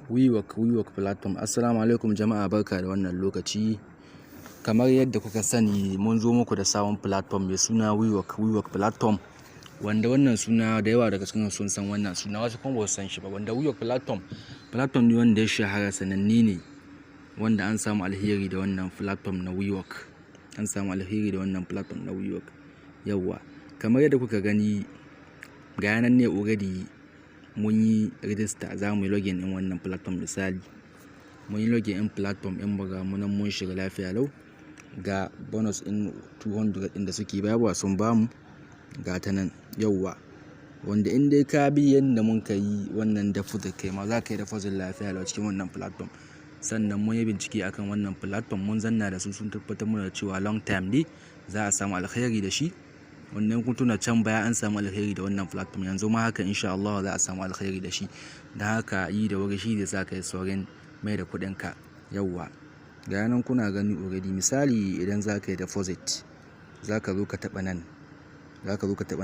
WeWork platform. Assalamu alaikum jama'a, barka da wannan lokaci. Kamar yadda kuka sani, mun zo muku da sabon platform mai suna WeWork platform, wanda wannan suna da yawa daga cikin sun san wannan suna, wasu kuma ba su san shi ba. Wanda WeWork platform ne wanda ya shahara, sananne ne, wanda an samu alheri da wannan platform na WeWork. Yawwa, kamar yadda kuka gani, ga yanan ne already mun yi register, za mu yi login in wannan platform. Misali, mun yi login in platform in baga munan mun shiga lafiya lau. Ga bonus in 200 din da suke bayarwa sun bamu, ga ta nan. Yawwa, wanda in dai ka bi yadda mun ka yi wannan deposit, kai ma za ka yi deposit lafiya lau cikin wannan platform. Sannan mun yi bincike akan wannan platform, mun zanna da su, sun tabbatar mana da cewa long time ne za a samu alkhairi da shi. Wannan kun tuna can baya an samu alkhairi da wannan platform, yanzu ma haka insha Allah za a samu alkhairi da shi. Da haka yi da wuri shi da za ka yi saurin mai da kuɗinka. Yawwa, ga yanan kuna gani already. Misali, idan za ka yi deposit, za ka zo ka taɓa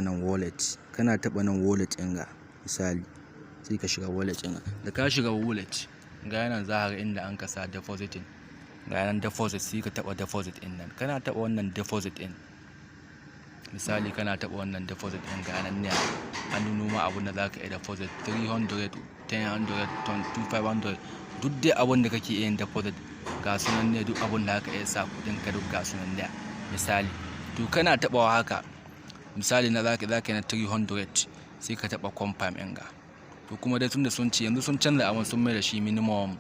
nan, wallet. Kana taɓa nan wallet ɗin ga, misali, sai ka shiga wallet ɗin ga. Da ka shiga wallet, ga yanan za ka ga inda an kasa depositing. Ga yanan deposit, sai ka taɓa deposit ɗin nan. Kana taɓa wannan deposit ɗin, misali kana taɓa wannan deposit ɗin, ga nan ne an nuno ma abun da za ka yi deposit 300, 1000, 2500, duk dai abun da kake yin deposit ga sunan ne, duk abun da aka iya sa kuɗin ka duk ga sunan ne. Misali, to kana taɓawa haka, misali na za ka yi na 300, sai ka taɓa confirm ɗin ga. To kuma dai tun da sun ce yanzu sun canza abun, sun mai da shi minimum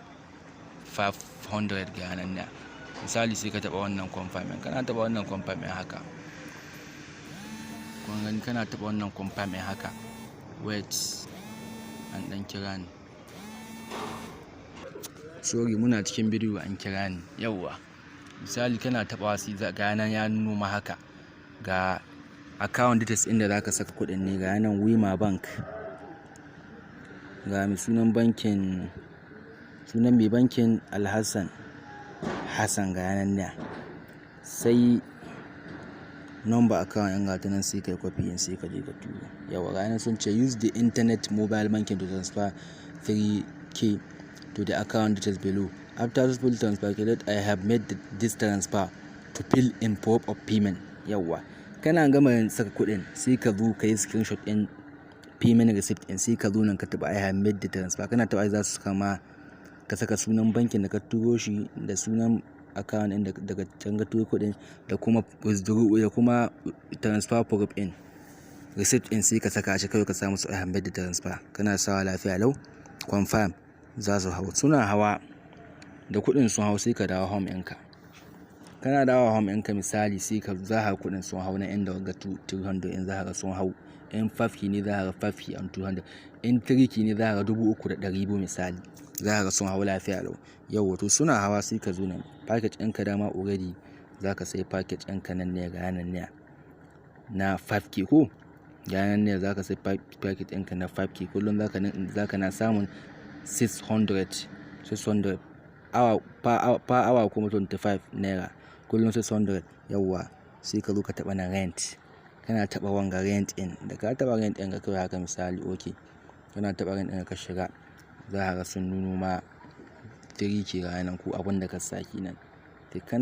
500 ga nan ne. Misali, sai ka taɓa wannan confirm ɗin. Kana taɓa wannan confirm ɗin haka, kun gani, kana taɓa wannan confirm ɗin haka. Wait, an ɗan kira ni, sorry, muna cikin bidiyo an kira ni. Yawwa, misali kana taɓawa, sai ga nan ya nuno ma haka, ga account details inda za ka saka kuɗin ne. Ga nan Wema Bank, ga mai sunan mai bankin Alhassan ga yanan ne. Sai number account ɗin gata nan, sai kai copy in, sai ka je ka tura. Yawa, ga nan sun ce use the internet mobile banking to transfer 3k to the account details below. After successful transfer, I have made this transfer to fill in proof of payment. Yawa, kana gama saka kuɗin, sai ka zo ka yi screenshot ɗin payment receipt ɗin, sai ka zo nan ka taɓa I have made the transfer. Kana taɓa za su kama ka saka sunan bankin da ka turo shi, da sunan account ɗin daga can ka turo kuɗin, da kuma withdraw, da kuma transfer proof ɗin receipt ɗin, sai ka saka shi kawai, ka samu su I have made the transfer. Kana sawa lafiya lau, confirm, za su hau. Suna hawa da kuɗin sun hau, sai ka dawo home ɗinka. Kana dawo home ɗinka, misali, sai ka za ka kuɗin sun hau na inda ga 200 in za ka sun hau. In 5k ne za ka 5k and 200. In 3k ne za ka 3200 misali, za ka sun hau lafiya lau. Yawwa, to suna hawa, sai ka zo nan package ɗinka. Dama already za ka sai package ɗinka nan ne, ga yanan ne na 5k ko. Ga yanan ne za ka sai package ɗinka na 5k. Kullum za ka na samun 600 per hour kuma 25 naira. Kullum 600. Yawwa, sai ka zo ka taɓa na rent. Kana taɓa wanga rent in, da ka taɓa rent ɗin ga kawai haka, misali, okay, kana taɓa rent ɗin ka shiga, za ka ga sun nuno ma 3k ga nan, ko abin da ka saki nan.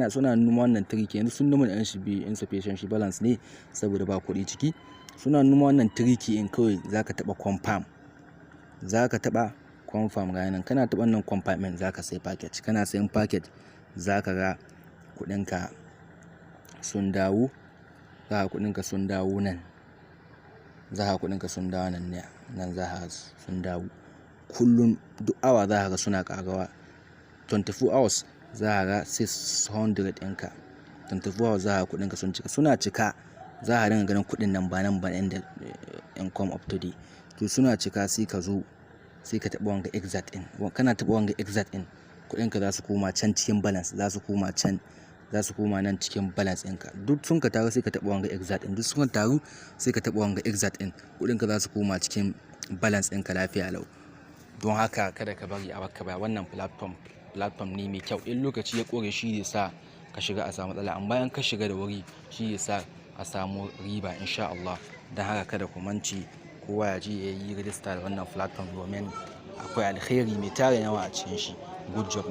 Suna nuno wannan 3k, yanzu sun nuno ɗan shi bi insufficient balance ne, saboda ba kuɗi ciki. Suna nuno wannan 3k in, kawai za ka taɓa confirm. Ga nan kana taɓa wannan confirm ɗin, za ka sai package. Kana sayan package, za ka ga kuɗinka sun dawo. Za ka kuɗinka sun dawo nan. Ne, nan za ka sun dawo. Kullum duk awa za ka ga suna ƙarawa. 24 hours za ka ga 600 ɗinka. 24 hours za ka ga kuɗinka sun cika. Suna cika, za ka dinga ganin kuɗin nan ba inda income up to date. To suna cika, sai ka zo, sai ka taɓa wanga exact ɗin. Kana taɓa wanga exact ɗin, kuɗinka za su koma can cikin balance, za su koma nan cikin balance ɗinka. Duk sun ka taru, sai ka taɓa wanga exact ɗin. Kuɗinka za su koma cikin balance ɗinka lafiya lau. Don haka kada ka bari a baka baya. Wannan platform ne mai kyau. In lokaci ya ƙore, shi zai sa ka shiga a samu matsala, amma in ka shiga da wuri, shi zai sa a samu riba insha Allah. Don haka kada ku mance, kowa ya je ya yi register da wannan platform domin akwai alkhairi mai tarin yawa a cikin shi. Good job.